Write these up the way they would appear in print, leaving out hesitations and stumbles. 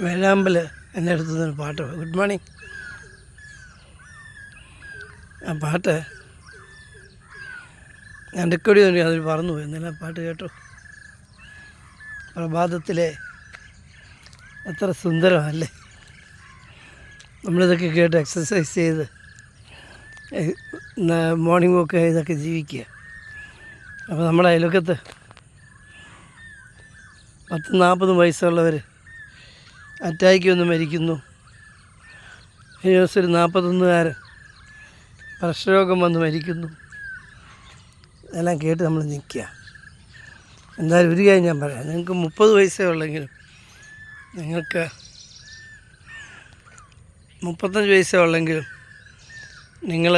വേഴാമ്പൽ എൻ്റെ അടുത്ത് നിന്ന് പാട്ട്. Good morning. ആ പാട്ട് ഞാൻ റെക്കോർഡ് ചെയ്തു, അതിൽ പറന്നുപോയി. എന്നാലും ആ പാട്ട് കേട്ടോ. പ്രഭാതത്തിലെ എത്ര സുന്ദരമല്ലേ. നമ്മളിതൊക്കെ കേട്ട് എക്സസൈസ് ചെയ്ത് മോർണിംഗ് വോക്ക് ഇതൊക്കെ ജീവിക്കുക. അപ്പോൾ നമ്മുടെ അയൽവക്കത്ത് 40 വയസ്സുള്ളവർ അറ്റാക്ക് വന്ന് മരിക്കുന്നു. ഈ ദിവസം ഒരു 41കാരൻ പ്രഷർ രോഗം വന്ന് മരിക്കുന്നു. ഇതെല്ലാം കേട്ട് നമ്മൾ നിൽക്കുക. എന്തായാലും ഒരു കാര്യം ഞാൻ പറയാം, നിങ്ങൾക്ക് 30 വയസ്സേ ഉള്ളെങ്കിലും നിങ്ങൾക്ക് 35 വയസ്സേ ഉള്ളെങ്കിലും നിങ്ങൾ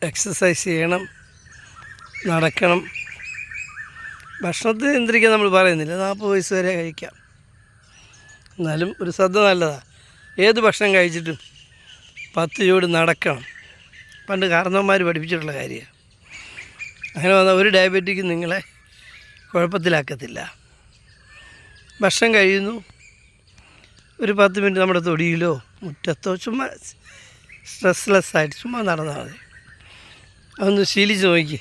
എക്സസൈസ് ചെയ്യണം, നടക്കണം. ഭക്ഷണത്തെ നിയന്ത്രിക്കാൻ നമ്മൾ പറയുന്നില്ല, 40 വയസ്സ് വരെ കഴിക്കാം. എന്നാലും ഒരു ശ്രദ്ധ നല്ലതാണ്. ഏത് ഭക്ഷണം കഴിച്ചിട്ടും 10 ചുവട് നടക്കണം. പണ്ട് കാരണവന്മാർ പഠിപ്പിച്ചിട്ടുള്ള കാര്യമാണ്. അങ്ങനെ വന്നാൽ ഒരു ഡയബറ്റിക്കും നിങ്ങളെ കുഴപ്പത്തിലാക്കത്തില്ല. ഭക്ഷണം കഴിയുന്നു, ഒരു 10 മിനിറ്റ് നമ്മുടെ തൊടിയിലോ മുറ്റത്തോ ചുമ്മാ സ്ട്രെസ്ലെസ്സായിട്ട് ചുമ്മാ നടന്നാൽ മതി. അതൊന്ന് ശീലിച്ച് നോക്കി.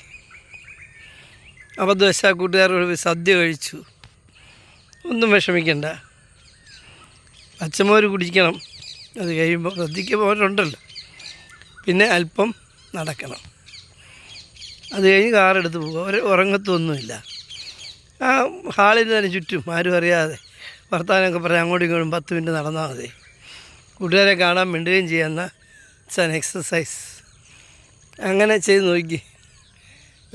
അബദ്ധവശാൽ കൂട്ടുകാരോട് സദ്യ കഴിച്ചു, ഒന്നും വിഷമിക്കണ്ട. പച്ചമോര് കുടിക്കണം. അത് കഴിയുമ്പോൾ ശ്രദ്ധിക്കുമ്പോരുണ്ടല്ലോ. പിന്നെ അല്പം നടക്കണം. അത് കഴിഞ്ഞ് കാറെടുത്ത് പോകുക. ഉറങ്ങത്തൊന്നുമില്ല. ആ ഹാളിൽ തന്നെ ചുറ്റും ആരും അറിയാതെ വർത്താനമൊക്കെ പറഞ്ഞ് അങ്ങോട്ടും ഇങ്ങോട്ടും 10 മിനിറ്റ് നടന്നാൽ മതി. കൂട്ടുകാരെ കാണാൻ മിണ്ടുകയും ചെയ്യുന്ന ഇറ്റ്സ് ആൻ എക്സസൈസ്. അങ്ങനെ ചെയ്ത് നോക്കി,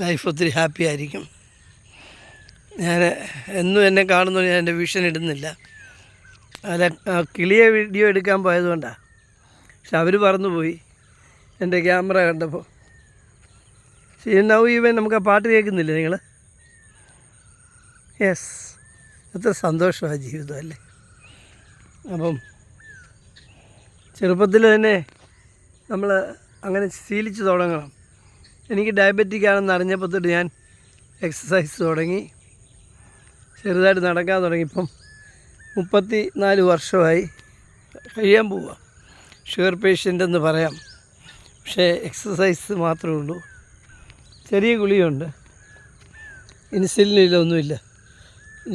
ലൈഫ് ഒത്തിരി ഹാപ്പി ആയിരിക്കും. ഞാൻ എന്നും എന്നെ കാണുന്നു, ഞാൻ എൻ്റെ വിഷൻ ഇടുന്നില്ല. അല്ല, കിളിയെ വീഡിയോ എടുക്കാൻ പോയതുകൊണ്ടാണ്. പക്ഷെ അവർ പറന്നുപോയി എൻ്റെ ക്യാമറ കണ്ടപ്പോൾ. നൗ ഈവൻ നമുക്ക് ആ പാട്ട് കേൾക്കുന്നില്ലേ നിങ്ങൾ? യെസ്, എത്ര സന്തോഷമാണ് ജീവിതം അല്ലേ. അപ്പം ചെറുപ്പത്തിൽ തന്നെ നമ്മൾ അങ്ങനെ ശീലിച്ച് തുടങ്ങണം. എനിക്ക് ഡയബറ്റിക് ആണെന്ന് അറിഞ്ഞപ്പോൾ തൊട്ട് ഞാൻ എക്സസൈസ് തുടങ്ങി, ചെറുതായിട്ട് നടക്കാൻ തുടങ്ങി. ഇപ്പം 34 വർഷമായി, കഴിയാൻ പോവുക. ഷുഗർ പേഷ്യൻ്റ് എന്ന് പറയാം. പക്ഷേ എക്സസൈസ് മാത്രമേ ഉള്ളൂ. ചെറിയ ഗുളിയുണ്ട്, ഇൻസുലിനില്ല, ഒന്നുമില്ല.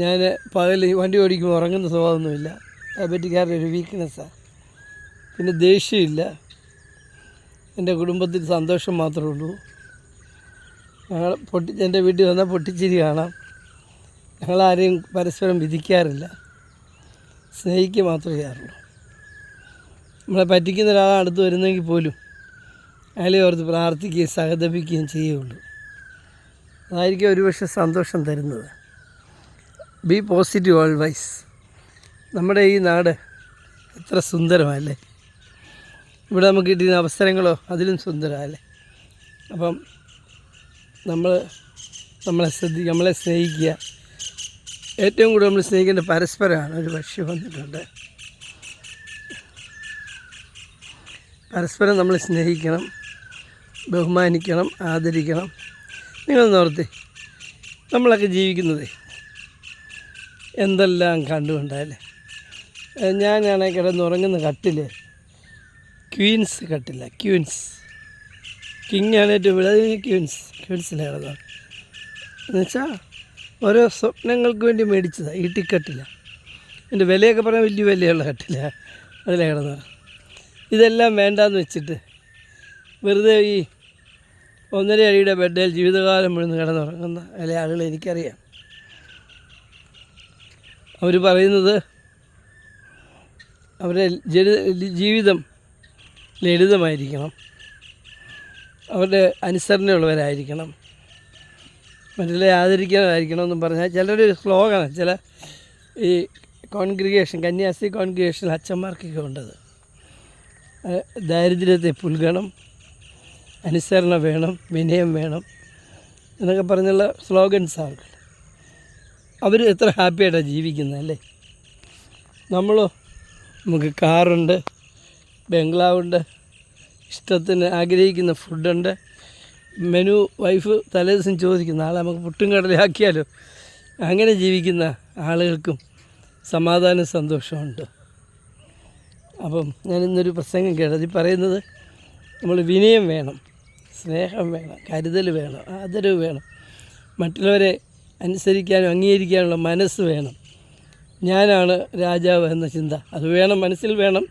ഞാൻ പകൽ വണ്ടി ഓടിക്കുമ്പോൾ ഉറങ്ങുന്ന സ്വഭാവമൊന്നുമില്ല. ഡയബറ്റിക്കാരുടെ ഒരു വീക്ക്നെസ്സാണ്. പിന്നെ ദേഷ്യമില്ല. എൻ്റെ കുടുംബത്തിൽ സന്തോഷം മാത്രമേ ഉള്ളൂ. ഞങ്ങൾ എൻ്റെ വീട്ടിൽ വന്നാൽ പൊട്ടിച്ചിരി കാണാം. ഞങ്ങളാരെയും പരസ്പരം വിധിക്കാറില്ല, സ്നേഹിക്കുക മാത്രമേ ചെയ്യാറുള്ളൂ. നമ്മളെ പറ്റിക്കുന്ന ഒരാളാണ് അടുത്ത് വരുന്നെങ്കിൽ പോലും അയാളെ ഓർത്ത് പ്രാർത്ഥിക്കുകയും സഹതപിക്കുകയും ചെയ്യുകയുള്ളൂ. അതായിരിക്കും ഒരുപക്ഷെ സന്തോഷം തരുന്നത്. B positive always. നമ്മുടെ ഈ നാട് എത്ര സുന്ദരമല്ലേ. ഇവിടെ നമുക്ക് കിട്ടുന്ന അവസരങ്ങളോ അതിലും സുന്ദരമല്ലേ. അപ്പം നമ്മളെ സ്നേഹിക്കുക. ഏറ്റവും കൂടുതൽ നമ്മൾ സ്നേഹിക്കേണ്ട പരസ്പരമാണ്. ഒരു പക്ഷി വന്നിട്ടുണ്ട്. പരസ്പരം നമ്മൾ സ്നേഹിക്കണം, ബഹുമാനിക്കണം, ആദരിക്കണം. നിങ്ങളൊന്ന് ഓർത്തേ, നമ്മളൊക്കെ ജീവിക്കുന്നതേ എന്തെല്ലാം കണ്ടുകൊണ്ടല്ലേ. ഞാനാണെങ്കിൽ കിടന്നുറങ്ങുന്ന കട്ടിൽ ക്വീൻസ് കട്ടില്ല, ക്വീൻസ്. കിങ്ങാണ് ഏറ്റവും വലുത്, ക്വീൻസിലാണ് കിടന്നത്. എന്നുവെച്ചാൽ ഓരോ സ്വപ്നങ്ങൾക്ക് വേണ്ടി മേടിച്ചതാണ് ഈ ടിക്കറ്റില്ല. എൻ്റെ വിലയൊക്കെ പറഞ്ഞാൽ വലിയ വിലയുള്ള കട്ടില്ല, അതിലെ കിടന്നത്. ഇതെല്ലാം വേണ്ടാന്ന് വെച്ചിട്ട് വെറുതെ ഈ 1.5 അടിയുടെ ബെഡിൽ ജീവിതകാലം മുഴുവൻ കിടന്നുറങ്ങുന്ന ചില ആളുകൾ എനിക്കറിയാം. അവർ പറയുന്നത് അവരുടെ ജീവിതം ലളിതമായിരിക്കണം, അവരുടെ അനുസരണയുള്ളവരായിരിക്കണം, മറ്റുള്ളവരെ ആദരിക്കുന്നതായിരിക്കണം എന്നും പറഞ്ഞാൽ ചിലരുടെ ഒരു സ്ലോഗാണ്. ചില ഈ കോൺഗ്രിഗേഷൻ, കന്യാസ്ത്രീ കോൺഗ്രിഗേഷൻ അച്ഛന്മാർക്കൊക്കെ ഉണ്ടത്. ദാരിദ്ര്യത്തെ പുൽകണം, അനുസരണ വേണം, വിനയം വേണം എന്നൊക്കെ പറഞ്ഞുള്ള സ്ലോഗൻസ് അവർക്ക്. അവർ എത്ര ഹാപ്പിയായിട്ടാണ് ജീവിക്കുന്നത് അല്ലേ. നമ്മളോ, നമുക്ക് കാറുണ്ട്, ബംഗ്ലാവുണ്ട്, ഇഷ്ടത്തിന് ആഗ്രഹിക്കുന്ന ഫുഡുണ്ട്, മെനു വൈഫ് തലേദിവസം ചോദിക്കും നാളെ നമുക്ക് പുട്ടും കടലയാക്കിയാലോ. അങ്ങനെ ജീവിക്കുന്ന ആളുകൾക്കും സമാധാനം സന്തോഷമുണ്ട്. അപ്പം ഞാൻ ഇന്നൊരു പ്രസംഗം കേട്ടത് പറയുന്നത് നമ്മൾ വിനയം വേണം, സ്നേഹം വേണം, കരുതൽ വേണം, ആദരവ് വേണം, മറ്റുള്ളവരെ അനുസരിക്കാനും അംഗീകരിക്കാനുള്ള മനസ്സ് വേണം. ഞാനാണ് രാജാവ് എന്ന ചിന്ത അത് വേണം, മനസ്സിൽ വേണം.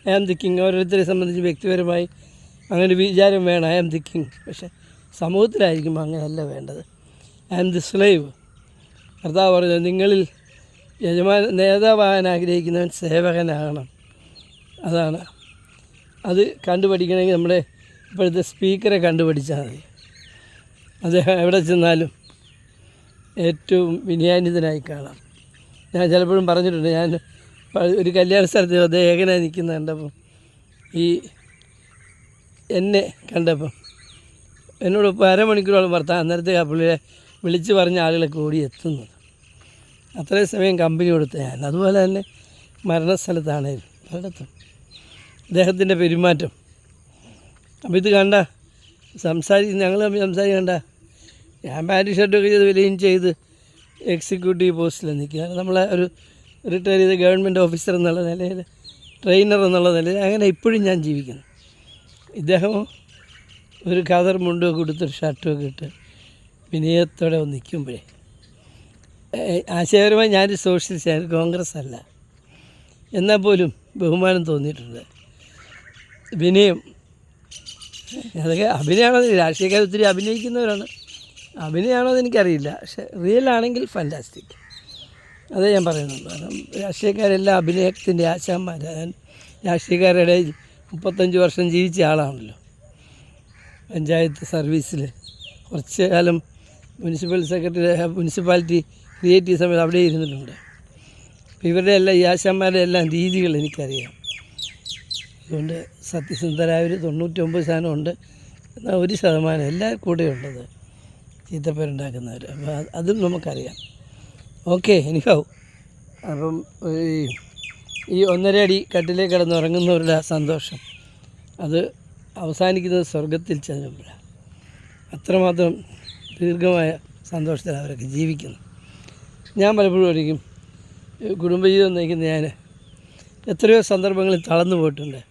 I am the king. ഓരോരുത്തരെ സംബന്ധിച്ച് വ്യക്തിപരമായി അങ്ങനെ വിചാരം വേണം, ഐ ആം ദി കിങ്. പക്ഷേ സമൂഹത്തിലായിരിക്കുമ്പോൾ അങ്ങനെയല്ല വേണ്ടത്. I am the slave. കർത്താവ് പറഞ്ഞത് നിങ്ങളിൽ നേതാവാകാൻ ആഗ്രഹിക്കുന്നവൻ സേവകനാകണം. അതാണ്. അത് കണ്ടുപഠിക്കണമെങ്കിൽ നമ്മുടെ ഇപ്പോഴത്തെ സ്പീക്കറെ കണ്ടുപഠിച്ചാൽ മതി. അദ്ദേഹം എവിടെ ചെന്നാലും ഏറ്റവും വിനയാന്വിതനായി കാണാം. ഞാൻ ചിലപ്പോഴും പറഞ്ഞിട്ടുണ്ട്, ഞാൻ ഒരു കല്യാണ സ്ഥലത്ത് അദ്ദേഹം ഏകനായി നിൽക്കുന്ന കണ്ടപ്പം എന്നെ കണ്ടപ്പം എന്നോട് ഇപ്പോൾ അരമണിക്കൂറോളം വർത്താനം. അന്നേരത്തെ ആ പുള്ളിയെ വിളിച്ച് പറഞ്ഞ ആളുകളൊക്കെ ഓടി എത്തുന്നത്. അത്രയും സമയം കമ്പനി കൊടുത്ത ഞാൻ. അതുപോലെ തന്നെ മരണസ്ഥലത്താണേലും പലയിടത്തും അദ്ദേഹത്തിൻ്റെ പെരുമാറ്റം. അപ്പോൾ ഇത് കണ്ട ഞങ്ങൾ സംസാരിക്കണ്ട. ഞാൻ പാൻറ്റ് ഷർട്ടൊക്കെ ചെയ്ത് വിലയും ചെയ്ത് എക്സിക്യൂട്ടീവ് പോസ്റ്റിൽ നിൽക്കുക. നമ്മളെ ഒരു റിട്ടയർ ചെയ്ത ഗവൺമെൻറ് ഓഫീസർ എന്നുള്ള നിലയിൽ, ട്രെയിനർ എന്നുള്ള നിലയിൽ അങ്ങനെ ഇപ്പോഴും ഞാൻ ജീവിക്കുന്നു. ഇദ്ദേഹം ഒരു ഖദർ മുണ്ടൊക്കെ കൊടുത്തൊരു ഷർട്ടുമൊക്കെ ഇട്ട് വിനയത്തോടെ നിൽക്കുമ്പോഴേ ആശയപരമായി ഞാനൊരു സോഷ്യലിസ്റ്റ്, കോൺഗ്രസ് അല്ല, എന്നാൽ പോലും ബഹുമാനം തോന്നിയിട്ടുണ്ട്. വിനയം അതൊക്കെ അഭിനയമാണോ? രാഷ്ട്രീയക്കാർ ഒത്തിരി അഭിനയിക്കുന്നവരാണ്. അഭിനയമാണോ എന്ന് എനിക്കറിയില്ല. പക്ഷേ റിയൽ ആണെങ്കിൽ ഫാൻറ്റാസ്റ്റിക്. അതേ ഞാൻ പറയുന്നുള്ളൂ. കാരണം രാഷ്ട്രീയക്കാരെല്ലാം അഭിനയത്തിൻ്റെ ആശാന്മാരാണ്. ഞാൻ രാഷ്ട്രീയക്കാരുടെ 35 വർഷം ജീവിച്ച ആളാണല്ലോ. പഞ്ചായത്ത് സർവീസിൽ കുറച്ച് കാലം മുനിസിപ്പൽ സെക്രട്ടറി, മുനിസിപ്പാലിറ്റി ക്രിയേറ്റ് ചെയ്ത സമയത്ത് അവിടെ ഇരുന്നിട്ടുണ്ട്. അപ്പോൾ ഇവരുടെ എല്ലാം ഈ ആശാന്മാരുടെ എല്ലാം രീതികൾ എനിക്കറിയാം. അതുകൊണ്ട് സത്യസന്ധരായൊരു 99% ഉണ്ട്. എന്നാൽ 1% എല്ലാവരും കൂടെ ഉണ്ടത് ചീത്തപ്പേരുണ്ടാക്കുന്നവർ. അപ്പോൾ അതും നമുക്കറിയാം. ഓക്കെ, എനിക്കാവും. അപ്പം ഈ 1.5 അടി കട്ടിലേക്ക് കിടന്നുറങ്ങുന്നവരുടെ സന്തോഷം അത് അവസാനിക്കുന്നത് സ്വർഗത്തിൽ ചെല്ലുമ്പോഴാണ്. അത്രമാത്രം ദീർഘമായ സന്തോഷത്തിൽ അവരൊക്കെ ജീവിക്കുന്നു. ഞാൻ പലപ്പോഴും ഒരിക്കും കുടുംബജീവിതം നയിക്കുന്ന ഞാൻ എത്രയോ സന്ദർഭങ്ങളിൽ തളർന്നു പോയിട്ടുണ്ട്,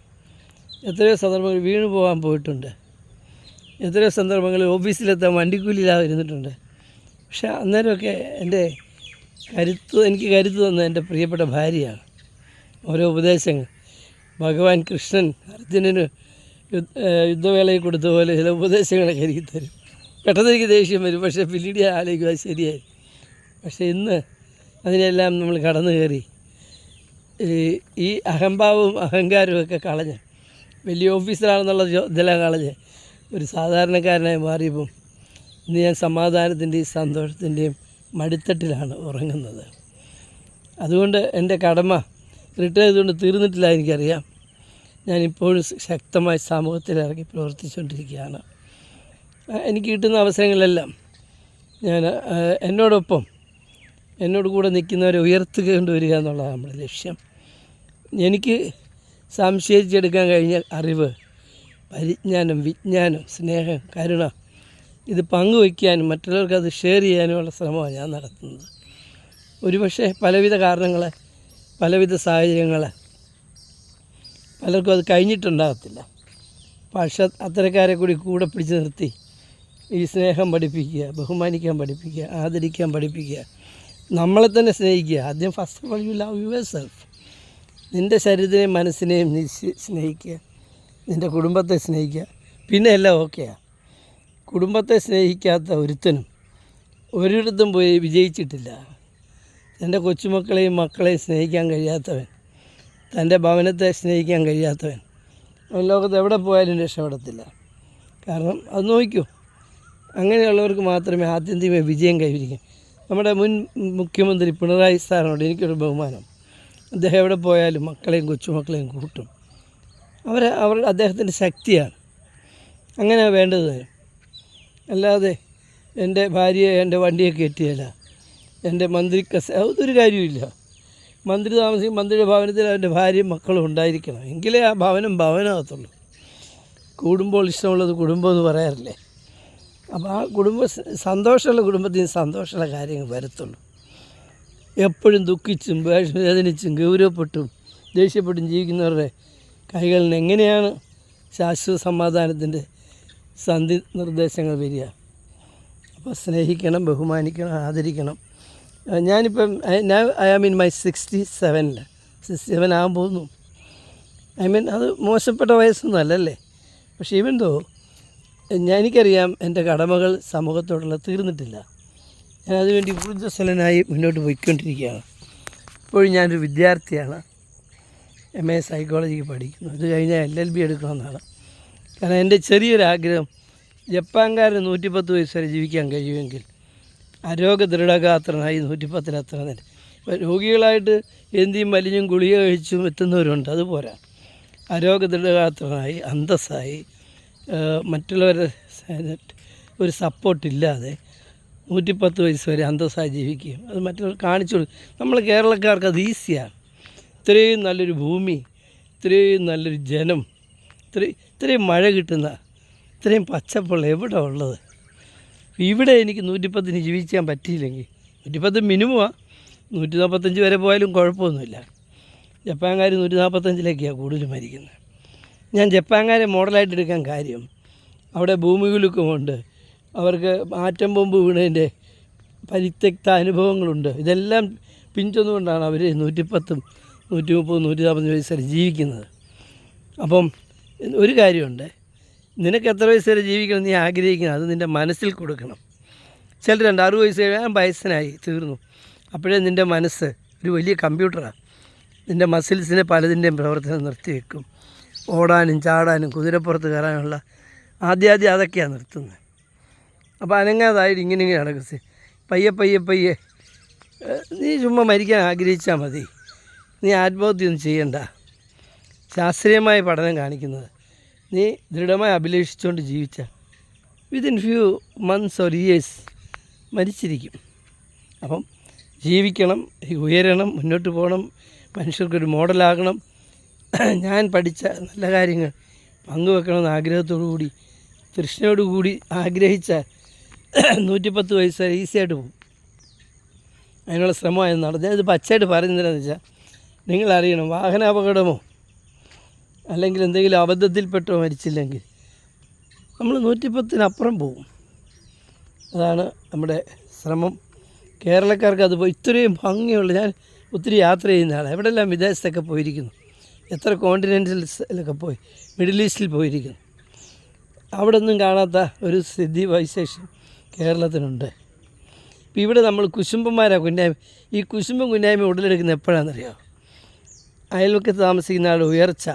എത്രയോ സന്ദർഭങ്ങളിൽ വീണു പോകാൻ പോയിട്ടുണ്ട്, എത്രയോ സന്ദർഭങ്ങളിൽ ഓഫീസിലെത്താൻ വണ്ടിക്കൂലിയിലാതെ ഇരുന്നിട്ടുണ്ട്. പക്ഷെ അന്നേരമൊക്കെ എനിക്ക് കരുത്ത് തന്ന എൻ്റെ പ്രിയപ്പെട്ട ഭാര്യയാണ്. ഓരോ ഉപദേശങ്ങൾ ഭഗവാൻ കൃഷ്ണൻ അർജുനന് യുദ്ധവേളയിൽ കൊടുത്ത പോലെ ചില ഉപദേശങ്ങളൊക്കെ എനിക്ക് തരും. പെട്ടെന്ന് എനിക്ക് ദേഷ്യം വരും, പക്ഷേ പിന്നീട് ആലോചിക്കുക ശരിയായി. പക്ഷേ ഇന്ന് അതിനെല്ലാം നമ്മൾ കടന്നു കയറി ഈ അഹംഭാവവും അഹങ്കാരവും ഒക്കെ കളഞ്ഞ് വലിയ ഓഫീസറാണെന്നുള്ള ഇതെല്ലാം കളഞ്ഞ് ഒരു സാധാരണക്കാരനായി മാറിയപ്പം ഇന്ന് ഞാൻ സമാധാനത്തിൻ്റെയും സന്തോഷത്തിൻ്റെയും മടിത്തട്ടിലാണ് ഉറങ്ങുന്നത്. അതുകൊണ്ട് എൻ്റെ കടമ റിട്ടയർ ചെയ്തുകൊണ്ട് തീർന്നിട്ടില്ല. എനിക്കറിയാം. ഞാനിപ്പോഴും ശക്തമായി സമൂഹത്തിലിറങ്ങി പ്രവർത്തിച്ചുകൊണ്ടിരിക്കുകയാണ്. എനിക്ക് കിട്ടുന്ന അവസരങ്ങളെല്ലാം ഞാൻ എന്നോട് കൂടെ നിൽക്കുന്നവരെ ഉയർത്തിക്കൊണ്ടുവരിക എന്നുള്ളതാണ് നമ്മുടെ ലക്ഷ്യം. എനിക്ക് സംശയിച്ചെടുക്കാൻ കഴിഞ്ഞ അറിവ്, പരിജ്ഞാനം, വിജ്ഞാനം, സ്നേഹം, കരുണ ഇത് പങ്കുവയ്ക്കാനും മറ്റുള്ളവർക്ക് അത് ഷെയർ ചെയ്യാനുമുള്ള ശ്രമമാണ് ഞാൻ നടത്തുന്നത്. ഒരുപക്ഷെ പലവിധ കാരണങ്ങൾ, പലവിധ സാഹചര്യങ്ങൾ പലർക്കും അത് കഴിഞ്ഞിട്ടുണ്ടാകത്തില്ല. പക്ഷെ അത്തരക്കാരെ കൂടെ പിടിച്ച് നിർത്തി ഈ സ്നേഹം പഠിപ്പിക്കുക, ബഹുമാനിക്കാൻ പഠിപ്പിക്കുക, ആദരിക്കാൻ പഠിപ്പിക്കുക, നമ്മളെ തന്നെ സ്നേഹിക്കുക. ആദ്യം first of all you love your self. നിൻ്റെ ശരീരത്തിനെയും മനസ്സിനെയും നീ സ്നേഹിക്കുക, നിൻ്റെ കുടുംബത്തെ സ്നേഹിക്കുക, പിന്നെ എല്ലാം ഓക്കെയാണ്. കുടുംബത്തെ സ്നേഹിക്കാത്ത ഒരുത്തനും ഒരിടത്തും പോയി വിജയിച്ചിട്ടില്ല. തൻ്റെ കൊച്ചുമക്കളെയും മക്കളെയും സ്നേഹിക്കാൻ കഴിയാത്തവൻ, തൻ്റെ ഭവനത്തെ സ്നേഹിക്കാൻ കഴിയാത്തവൻ ലോകത്ത് എവിടെ പോയാലും രക്ഷപ്പെടത്തില്ല. കാരണം അത് നോക്കൂ, അങ്ങനെയുള്ളവർക്ക് മാത്രമേ ആത്യന്തിക വിജയം കൈവരിക്കൂ. നമ്മുടെ മുൻ മുഖ്യമന്ത്രി പിണറായി സാറിനോട് എനിക്കൊരു ബഹുമാനം. അദ്ദേഹം എവിടെ പോയാലും മക്കളെയും കൊച്ചുമക്കളെയും കൂട്ടും. അദ്ദേഹത്തിൻ്റെ ശക്തിയാണ്. അങ്ങനെ വേണ്ടത്. അല്ലാതെ എൻ്റെ ഭാര്യയെ എൻ്റെ വണ്ടിയെ കയറ്റിയല്ല, എൻ്റെ മന്ത്രിക്ക് അതൊരു കാര്യമില്ല. മന്ത്രി താമസിക്കും, മന്ത്രിയുടെ ഭവനത്തിൽ അവൻ്റെ ഭാര്യയും മക്കളും ഉണ്ടായിരിക്കണം. എങ്കിലേ ആ ഭവനമാകത്തുള്ളൂ. കൂടുമ്പോൾ ഇഷ്ടമുള്ളത് കുടുംബം എന്ന് പറയാറില്ലേ. അപ്പോൾ ആ സന്തോഷമുള്ള കുടുംബത്തിന് സന്തോഷമുള്ള കാര്യങ്ങൾ വരത്തുള്ളൂ. എപ്പോഴും ദുഃഖിച്ചും വേദനിച്ചും ഗൗരവപ്പെട്ടും ദേഷ്യപ്പെട്ടും ജീവിക്കുന്നവരുടെ കൈകളിൽ നിന്ന് എങ്ങനെയാണ് ശാശ്വത സമാധാനത്തിൻ്റെ സന്ധി നിർദ്ദേശങ്ങൾ വരിക? അപ്പോൾ സ്നേഹിക്കണം, ബഹുമാനിക്കണം, ആദരിക്കണം. ഞാനിപ്പം ഐ ആം ഇൻ മൈ 67 ആകാൻ പോകുന്നു. അത് മോശപ്പെട്ട വയസ്സൊന്നും അല്ലല്ലേ. പക്ഷേ എനിക്കറിയാം എൻ്റെ കടമകൾ സമൂഹത്തോടുള്ള തീർന്നിട്ടില്ല. ഞാൻ അതുവേണ്ടി ഊർജ്ജസ്വലനായി മുന്നോട്ട് പോയിക്കൊണ്ടിരിക്കുകയാണ്. ഇപ്പോഴും ഞാനൊരു വിദ്യാർത്ഥിയാണ്. MA സൈക്കോളജിക്ക് പഠിക്കുന്നു. ഇത് കഴിഞ്ഞാൽ LLB എടുക്കണമെന്നാണ്. കാരണം എൻ്റെ ചെറിയൊരാഗ്രഹം, ജപ്പാൻകാരന് 110 വയസ്സ് വരെ ജീവിക്കാൻ കഴിയുമെങ്കിൽ ആരോഗ്യ ദൃഢഗാത്രനായി 110-ലെത്തണം. ഇപ്പോൾ രോഗികളായിട്ട് എന്തിയും വലിഞ്ഞും ഗുളിക കഴിച്ചും എത്തുന്നവരുണ്ട്, അതുപോരാ. ആരോഗ്യ ദൃഢഗാത്രനായി അന്തസ്സായി മറ്റുള്ളവരുടെ ഒരു സപ്പോർട്ടില്ലാതെ 110 വയസ്സ് വരെ അന്തസ്സായി ജീവിക്കുകയും അത് മറ്റുള്ളവർ കാണിച്ചു കൊടുക്കും. നമ്മൾ കേരളക്കാർക്ക് അത് ഈസിയാണ്. ഇത്രയും നല്ലൊരു ഭൂമി, ഇത്രയും നല്ലൊരു ജനം, ഇത്രയും മഴ കിട്ടുന്ന, ഇത്രയും പച്ചപ്പുള്ള എവിടെ ഉള്ളത്? ഇവിടെ എനിക്ക് 110 ജീവിക്കാൻ പറ്റിയില്ലെങ്കിൽ 110 മിനിമമാണ്. 145 വരെ പോയാലും കുഴപ്പമൊന്നുമില്ല. ജപ്പാൻകാർ 145-ലേക്കാണ് കൂടുതൽ മരിക്കുന്നത്. ഞാൻ ജപ്പാൻകാരെ മോഡലായിട്ട് എടുക്കാൻ കാര്യം, അവിടെ ഭൂമികുലുക്കമുണ്ട്, അവർക്ക് ആറ്റം ബോംബ് വീണതിൻ്റെ പരിത്യക്ത അനുഭവങ്ങളുണ്ട്. ഇതെല്ലാം പിഞ്ചൊന്നുകൊണ്ടാണ് അവർ 110, 130, 140 വയസ്സ് വരെ ജീവിക്കുന്നത്. അപ്പം ഒരു കാര്യമുണ്ട്, നിനക്ക് എത്ര വയസ്സ് വരെ ജീവിക്കണം നീ ആഗ്രഹിക്കുന്നത് അത് നിൻ്റെ മനസ്സിൽ കൊടുക്കണം. ചിലരുണ്ട് 60 വയസ്സ് കഴിയാൻ വയസ്സനായി തീർന്നു. അപ്പോഴേ നിൻ്റെ മനസ്സ് ഒരു വലിയ കമ്പ്യൂട്ടറാണ്. നിൻ്റെ മസിൽസിനെ പലതിൻ്റെയും പ്രവർത്തനം നിർത്തിവെക്കും. ഓടാനും ചാടാനും കുതിരപ്പുറത്ത് കയറാനുള്ള ആദ്യം അതൊക്കെയാണ് നിർത്തുന്നത്. അപ്പോൾ അനങ്ങാതായിട്ട് ഇങ്ങനെ നടക്കും. പയ്യെ നീ ചുമ്മാ മരിക്കാൻ ആഗ്രഹിച്ചാൽ മതി. നീ ആത്മഹത്യയൊന്നും ചെയ്യണ്ട. ശാസ്ത്രീയമായ പഠനം കാണിക്കുന്നത് നീ ദൃഢമായി അഭിലേഷിച്ചുകൊണ്ട് ജീവിച്ച within few months or years മരിച്ചിരിക്കും. അപ്പം ജീവിക്കണം, ഉയരണം, മുന്നോട്ട് പോകണം, മനുഷ്യർക്കൊരു മോഡലാകണം. ഞാൻ പഠിച്ച നല്ല കാര്യങ്ങൾ പങ്കുവെക്കണമെന്ന് ആഗ്രഹത്തോടു കൂടി തൃഷ്ണയോടുകൂടി ആഗ്രഹിച്ച 110 വയസ്സ് വരെ ഈസിയായിട്ട് പോകും. അതിനുള്ള ശ്രമമായിരുന്നു നടന്നത്. ഞാനിത് പച്ചയായിട്ട് പറയുന്നതെന്ന് വെച്ചാൽ നിങ്ങളറിയണം, വാഹനാപകടമോ അല്ലെങ്കിൽ എന്തെങ്കിലും അബദ്ധത്തിൽപ്പെട്ടോ മരിച്ചില്ലെങ്കിൽ നമ്മൾ 110-നപ്പുറം പോകും. അതാണ് നമ്മുടെ ശ്രമം. കേരളക്കാർക്ക് അത് പോയി ഇത്രയും ഭംഗിയുള്ള, ഞാൻ ഒത്തിരി യാത്ര ചെയ്യുന്ന ആളാണ്. എവിടെയെല്ലാം വിദേശത്തൊക്കെ പോയിരിക്കുന്നു, എത്ര കോണ്ടിനെൻറ്റൽസിലൊക്കെ പോയി, മിഡിൽ ഈസ്റ്റിൽ പോയിരിക്കുന്നു. അവിടെ ഒന്നും കാണാത്ത ഒരു സ്ഥിതി വൈശേഷം കേരളത്തിനുണ്ട്. ഇപ്പം ഇവിടെ നമ്മൾ കുശുംബന്മാരാണ്, കുന്നായ്മ. ഈ കുശുംബം കുന്നായ്മ ഉടലെടുക്കുന്നത് എപ്പോഴാണെന്നറിയാമോ? അയൽവക്കത്ത് താമസിക്കുന്ന ആൾ ഉയർച്ച,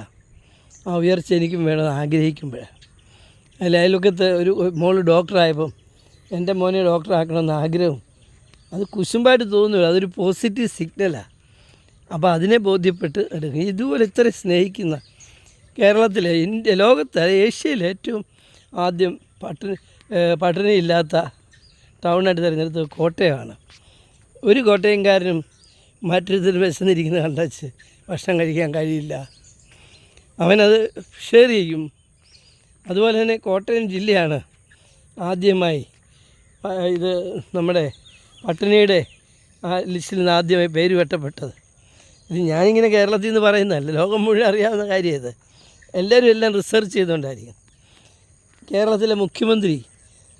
ആ ഉയർച്ച എനിക്കും വേണമെന്ന് ആഗ്രഹിക്കുമ്പോഴാണ്. അതിൽ അയൽവക്കത്ത് ഒരു മോള് ഡോക്ടറായപ്പം എൻ്റെ മോനെ ഡോക്ടറാക്കണമെന്ന് ആഗ്രഹം, അത് കുശുമ്പായിട്ട് തോന്നുന്നില്ല, അതൊരു പോസിറ്റീവ് സിഗ്നലാണ്. അപ്പോൾ അതിനെ ബോധ്യപ്പെട്ട് എടുക്കും. ഇതുപോലെ ഇത്ര സ്നേഹിക്കുന്ന കേരളത്തിലെ, ഇന്ത്യ, ലോകത്ത്, ഏഷ്യയിൽ ഏറ്റവും ആദ്യം പട്ടിണിയില്ലാത്ത ടൗണായിട്ട് തിരഞ്ഞെടുത്തത് കോട്ടയമാണ്. ഒരു കോട്ടയംകാരനും മറ്റൊരുത്തരും വിശന്നിരിക്കുന്നത് കണ്ടച്ച് ഭക്ഷണം കഴിക്കാൻ കഴിയില്ല, അവനത് ഷെയർ ചെയ്യും. അതുപോലെ തന്നെ കോട്ടയം ജില്ലയാണ് ആദ്യമായി ഇത് നമ്മുടെ പട്ടിണിയുടെ ആ ലിസ്റ്റിൽ നിന്ന് ആദ്യമായി പേര് വെട്ടപ്പെട്ടത്. ഇത് ഞാനിങ്ങനെ കേരളത്തിൽ നിന്ന് പറയുന്നതല്ല, ലോകം മുഴുവൻ അറിയാവുന്ന കാര്യം ഇത്. എല്ലാവരും എല്ലാം റിസർച്ച് ചെയ്തുകൊണ്ടായിരിക്കും. കേരളത്തിലെ മുഖ്യമന്ത്രി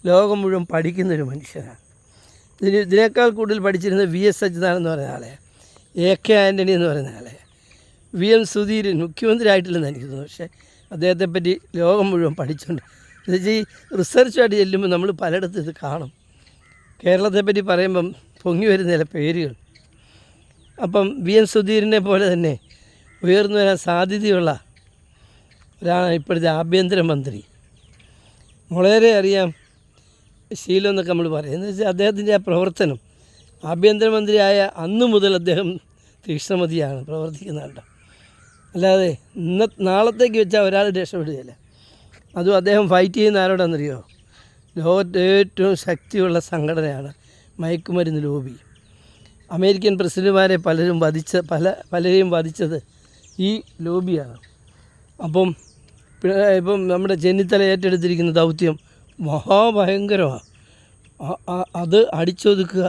ലോകം മുഴുവൻ പഠിക്കുന്നൊരു മനുഷ്യനാണ്. ഇതിനേക്കാൾ കൂടുതൽ പഠിച്ചിരുന്നത് VS അച്യുതാനന്ദൻ എന്ന് പറയുന്ന ആളെ, AK ആൻ്റണി എന്ന് പറയുന്ന ആളെ, VM സുധീരൻ മുഖ്യമന്ത്രി ആയിട്ടില്ലെന്ന് എനിക്ക് തോന്നുന്നു. പക്ഷേ അദ്ദേഹത്തെപ്പറ്റി ലോകം മുഴുവൻ പഠിച്ചുകൊണ്ട് എന്നുവെച്ചാൽ ഈ റിസർച്ചുമായിട്ട് ചെല്ലുമ്പോൾ നമ്മൾ പലയിടത്തും ഇത് കാണും. കേരളത്തെപ്പറ്റി പറയുമ്പം പൊങ്ങി വരുന്ന ചില പേരുകൾ. അപ്പം VM സുധീരനെ പോലെ തന്നെ ഉയർന്നു വരാൻ സാധ്യതയുള്ള ഒരാളാണ് ഇപ്പോഴത്തെ ആഭ്യന്തരമന്ത്രി. വളരെ അറിയാം ശീലം എന്നൊക്കെ നമ്മൾ പറയും. എന്ന് വെച്ചാൽ അദ്ദേഹത്തിൻ്റെ ആ പ്രവർത്തനം, ആഭ്യന്തരമന്ത്രിയായ അന്നു മുതൽ അദ്ദേഹം തീക്ഷ്ണമതിയാണ് പ്രവർത്തിക്കുന്നുണ്ട്. അല്ലാതെ നാളത്തേക്ക് വെച്ചാൽ ഒരാൾ രക്ഷപ്പെടുകയില്ല. അതും അദ്ദേഹം ഫൈറ്റ് ചെയ്യുന്ന ആരോടാണെന്നറിയോ? ലോകത്തെ ഏറ്റവും ശക്തിയുള്ള സംഘടനയാണ് മയക്കുമരുന്ന് ലോബി. അമേരിക്കൻ പ്രസിഡന്റുമാരെ പലരെയും വധിച്ചത് ഈ ലോബിയാണ്. ഇപ്പം നമ്മുടെ ചെന്നിത്തല ഏറ്റെടുത്തിരിക്കുന്ന ദൗത്യം മഹാഭയങ്കരമാണ്. അത് അടിച്ചൊതുക്കുക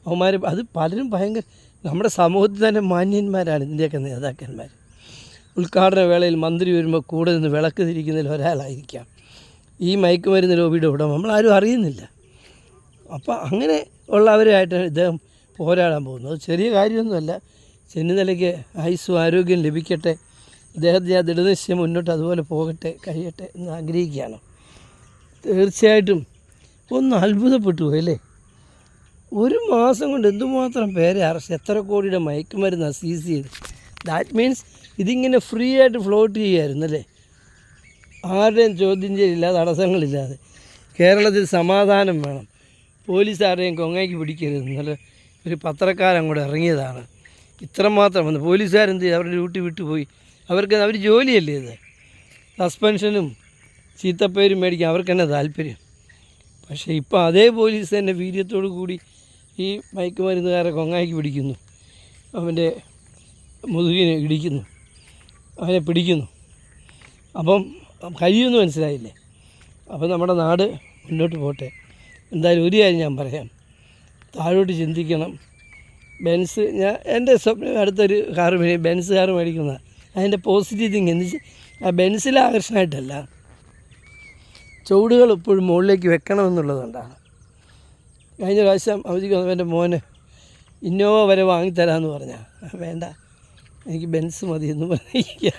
അവന്മാർ, അത് പലരും ഭയങ്കര നമ്മുടെ സമൂഹത്തിൽ തന്നെ മാന്യന്മാരാണ് ഇതിൻ്റെയൊക്കെ നേതാക്കന്മാർ. ഉദ്ഘാടന വേളയിൽ മന്ത്രി വരുമ്പോൾ കൂടെ നിന്ന് വിളക്ക് തിരിക്കുന്നതിൽ ഒരാളായിരിക്കാം ഈ മയക്കുമരുന്ന് ലോബിയുടെ ഉടമ. നമ്മളാരും അറിയുന്നില്ല. അപ്പോൾ അങ്ങനെ ഉള്ളവരുമായിട്ട് ഇദ്ദേഹം പോരാടാൻ പോകുന്നത്. അത് ചെറിയ കാര്യമൊന്നുമല്ല. ചെന്നിത്തലയ്ക്ക് ആയുസ്സും ആരോഗ്യം ലഭിക്കട്ടെ, അദ്ദേഹത്തിൻ്റെ ആ ദൃഢനിശ്ചയം മുന്നോട്ട് അതുപോലെ പോകട്ടെ, കഴിയട്ടെ എന്ന് ആഗ്രഹിക്കുകയാണ്. തീർച്ചയായിട്ടും ഒന്ന് അത്ഭുതപ്പെട്ടു പോയി അല്ലേ? ഒരു മാസം കൊണ്ട് എന്തുമാത്രം പേരെ അറസ്റ്റ്, എത്ര കോടിയുടെ മയക്കുമരുന്ന് സീസ് ചെയ്ത്. ദാറ്റ് മീൻസ് ഇതിങ്ങനെ ഫ്രീ ആയിട്ട് ഫ്ലോട്ട് ചെയ്യുമായിരുന്നു അല്ലേ? ആരുടെയും ചോദ്യം ചെയ്യലില്ലാതെ, തടസ്സങ്ങളില്ലാതെ. കേരളത്തിൽ സമാധാനം വേണം, പോലീസ് ആരുടെയും കൊങ്ങയ്ക്ക് പിടിക്കരുത്. ഇന്നലെ ഒരു പത്രക്കാരൻ കൂടെ ഇറങ്ങിയതാണ്. ഇത്രമാത്രം വന്ന് പോലീസുകാരെന്ത് ചെയ്തു? അവരുടെ ഡ്യൂട്ടി വിട്ടുപോയി. അവർ ജോലിയല്ലേ ഇത്. സസ്പെൻഷനും ചീത്തപ്പേരും മേടിക്കാൻ അവർക്ക് തന്നെ താല്പര്യം. പക്ഷേ ഇപ്പോൾ അതേ പോലീസ് തന്നെ വീര്യത്തോടു കൂടി ഈ മയക്കുമരുന്നുകാരെ കൊങ്ങായ്ക്ക് പിടിക്കുന്നു, അവൻ്റെ മുതുകിന് ഇടിക്കുന്നു, അവനെ പിടിക്കുന്നു. അപ്പം കഴിയുമെന്ന് മനസ്സിലായില്ലേ? അപ്പം നമ്മുടെ നാട് മുന്നോട്ട് പോട്ടെ. എന്തായാലും ഒരു കാര്യം ഞാൻ പറയാം, താഴോട്ട് ചിന്തിക്കണം. ബെൻസ്, എൻ്റെ സ്വപ്നം അടുത്തൊരു കാറ് ബെൻസ് കാറ് മേടിക്കുന്നതാണ്. അതിൻ്റെ പോസിറ്റീവ് തിങ് എന്ന് വെച്ചാൽ ആ ബെൻസിൽ ആകർഷണമായിട്ടല്ല, ചുവടുകൾ എപ്പോഴും മുകളിലേക്ക് വെക്കണമെന്നുള്ളതുകൊണ്ടാണ്. കഴിഞ്ഞ പ്രാവശ്യം അവധിക്ക് എൻ്റെ മോന് ഇന്നോവ വരെ വാങ്ങിത്തരാമെന്ന് പറഞ്ഞാൽ വേണ്ട, എനിക്ക് ബെൻസ് മതി എന്ന് പറഞ്ഞിരിക്കുക.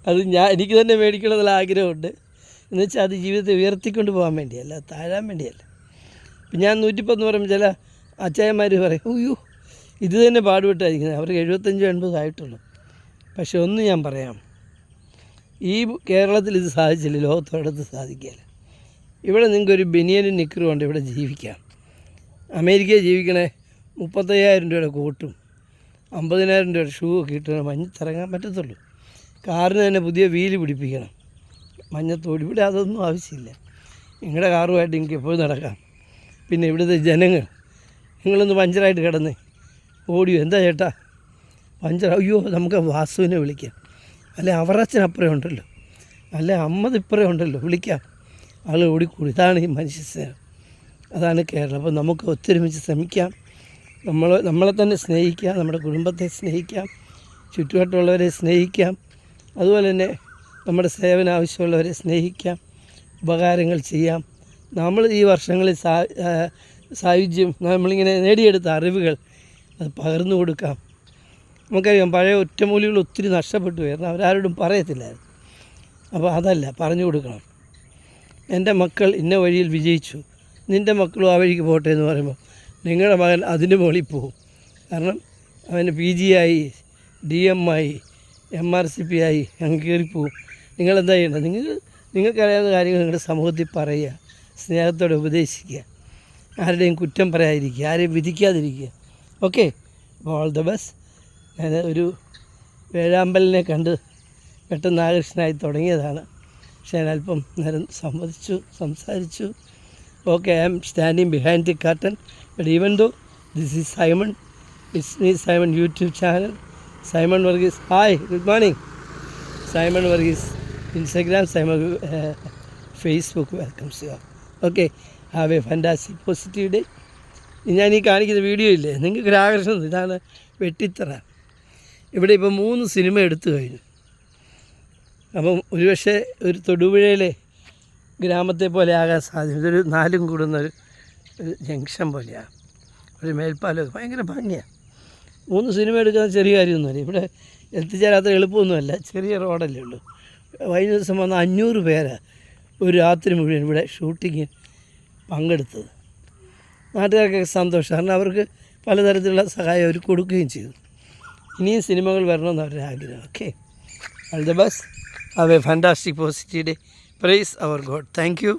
അത് എനിക്ക് തന്നെ മേടിക്കണമെന്നുള്ള ആഗ്രഹമുണ്ട്. എന്ന് വെച്ചാൽ അത് ജീവിതത്തെ ഉയർത്തിക്കൊണ്ട് പോകാൻ വേണ്ടിയല്ല, താഴാൻ വേണ്ടിയല്ല. ഇപ്പം ഞാൻ 110 പറയുമ്പോൾ ചില അച്ചായന്മാർ പറയും, അയ്യോ ഇത് തന്നെ പാടുപെട്ടായിരിക്കുന്നത്, അവർക്ക് 75-80 ആയിട്ടുള്ളൂ. പക്ഷെ ഒന്ന് ഞാൻ പറയാം, ഈ കേരളത്തിൽ ഇത് സാധിച്ചില്ല, ലോകത്തൊരിടത്ത് സാധിക്കില്ല. ഇവിടെ നിങ്ങൾക്കൊരു ബനിയനും നിക്കറും കൊണ്ട് ഇവിടെ ജീവിക്കാം. അമേരിക്കയിൽ ജീവിക്കണേ 35,000 രൂപയുടെ കോട്ടും 50,000 രൂപയുടെ ഷൂ ഒക്കെ ഇട്ട് മഞ്ഞത്തിറങ്ങാൻ പറ്റത്തുള്ളൂ. കാറിന് തന്നെ പുതിയ വീല് പിടിപ്പിക്കണം, മഞ്ഞത്തോട്. ഇവിടെ അതൊന്നും ആവശ്യമില്ല. നിങ്ങളുടെ കാറുമായിട്ട് എനിക്ക് എപ്പോഴും നടക്കാം. പിന്നെ ഇവിടുത്തെ ജനങ്ങൾ, നിങ്ങളൊന്ന് പഞ്ചറായിട്ട് കിടന്ന് ഓടിയോ, എന്താ ചേട്ടാ പഞ്ചർ, അയ്യോ നമുക്ക് വാസുവിനെ വിളിക്കാം, അല്ലെ അവറച്ചൻ അപ്പുറം ഉണ്ടല്ലോ, അല്ലെ അമ്മത് ഇപ്പുറം ഉണ്ടല്ലോ, വിളിക്കാം, ആൾ ഓടിക്കൂടി. ഇതാണ് ഈ മനുഷ്യസ്നേഹം, അതാണ് കേരളം. അപ്പോൾ നമുക്ക് ഒത്തൊരുമിച്ച് ശ്രമിക്കാം, നമ്മളെ തന്നെ സ്നേഹിക്കാം, നമ്മുടെ കുടുംബത്തെ സ്നേഹിക്കാം, ചുറ്റുവട്ടമുള്ളവരെ സ്നേഹിക്കാം, അതുപോലെ തന്നെ നമ്മുടെ സേവന ആവശ്യമുള്ളവരെ സ്നേഹിക്കാം, ഉപകാരങ്ങൾ ചെയ്യാം. നമ്മൾ ഈ വർഷങ്ങളിൽ സായുജ്യം നമ്മളിങ്ങനെ നേടിയെടുത്ത അറിവുകൾ അത് പകർന്നു കൊടുക്കാം. നമുക്കറിയാം പഴയ ഒറ്റമൂലികൾ ഒത്തിരി നഷ്ടപ്പെട്ടു പോയിരുന്നു, അവരാരോടും പറയത്തില്ലായിരുന്നു. അപ്പോൾ അതല്ല, പറഞ്ഞു കൊടുക്കണം. എൻ്റെ മക്കൾ ഇന്ന വഴിയിൽ വിജയിച്ചു, നിൻ്റെ മക്കളും ആ വഴിക്ക് പോട്ടെ എന്ന് പറയുമ്പോൾ നിങ്ങളുടെ മകൻ അതിന് മുകളിൽ പോകും. കാരണം അവന് PG ആയി, DM ആയി, MRCP ആയി, അങ്ങ് കയറിപ്പോവും. നിങ്ങളെന്താ ചെയ്യേണ്ടത്? നിങ്ങൾക്കറിയാവുന്ന കാര്യങ്ങൾ നിങ്ങളുടെ സമൂഹത്തിൽ പറയുക, സ്നേഹത്തോടെ ഉപദേശിക്കുക, ആരുടെയും കുറ്റം പറയാതിരിക്കുക, ആരെയും വിധിക്കാതിരിക്കുക. ഓക്കെ, അപ്പോൾ ഓൾ ദ ബെസ്റ്റ്. ഞാൻ ഒരു വേഴാമ്പലിനെ കണ്ട് പെട്ടെന്ന് ആകർഷണമായി തുടങ്ങിയതാണ്. പക്ഷേ ഞാൻ അല്പം നേരം സംസാരിച്ചു. Okay, I am standing behind the curtain. But even though this is Simon, it's me Simon YouTube channel. Simon Varghese, hi, good morning. Simon Varghese Instagram, Simon Facebook welcomes you. Okay, have a fantastic positive day. ഞാൻ ഈ കാണിക്കുന്ന video ഇല്ലേ, നിങ്ങൾക്കൊരു ആകർഷണം. ഇതാണ് വെട്ടിത്തറ. ഇവിടെ ഇപ്പോൾ 3 cinema എടുത്തു കഴിഞ്ഞു. അപ്പം ഒരുപക്ഷെ ഒരു തൊടുപുഴയിലെ ഗ്രാമത്തെ പോലെ ആകാൻ സാധ്യത. ഇതൊരു 4 കൂടുന്നൊരു ജംഗ്ഷൻ പോലെയാണ്, ഒരു മേൽപ്പാലം, ഭയങ്കര ഭംഗിയാണ്. 3 സിനിമ എടുക്കുന്നത് ചെറിയ കാര്യമൊന്നുമല്ല. ഇവിടെ എത്തിച്ചേരാത്ത എളുപ്പമൊന്നുമല്ല, ചെറിയ റോഡല്ലേ ഉള്ളൂ. കഴിഞ്ഞ ദിവസം വന്ന 500 പേരാണ് ഒരു രാത്രി മുഴുവൻ ഇവിടെ ഷൂട്ടിങ്ങിൽ പങ്കെടുത്തത്. നാട്ടുകാർക്കൊക്കെ സന്തോഷം, കാരണം അവർക്ക് പലതരത്തിലുള്ള സഹായം അവർ കൊടുക്കുകയും ചെയ്തു. ഇനിയും സിനിമകൾ വരണമെന്ന് അവരുടെ ആഗ്രഹം. Okay, all the best. Have a fantastic positive day. Praise our God. Thank U.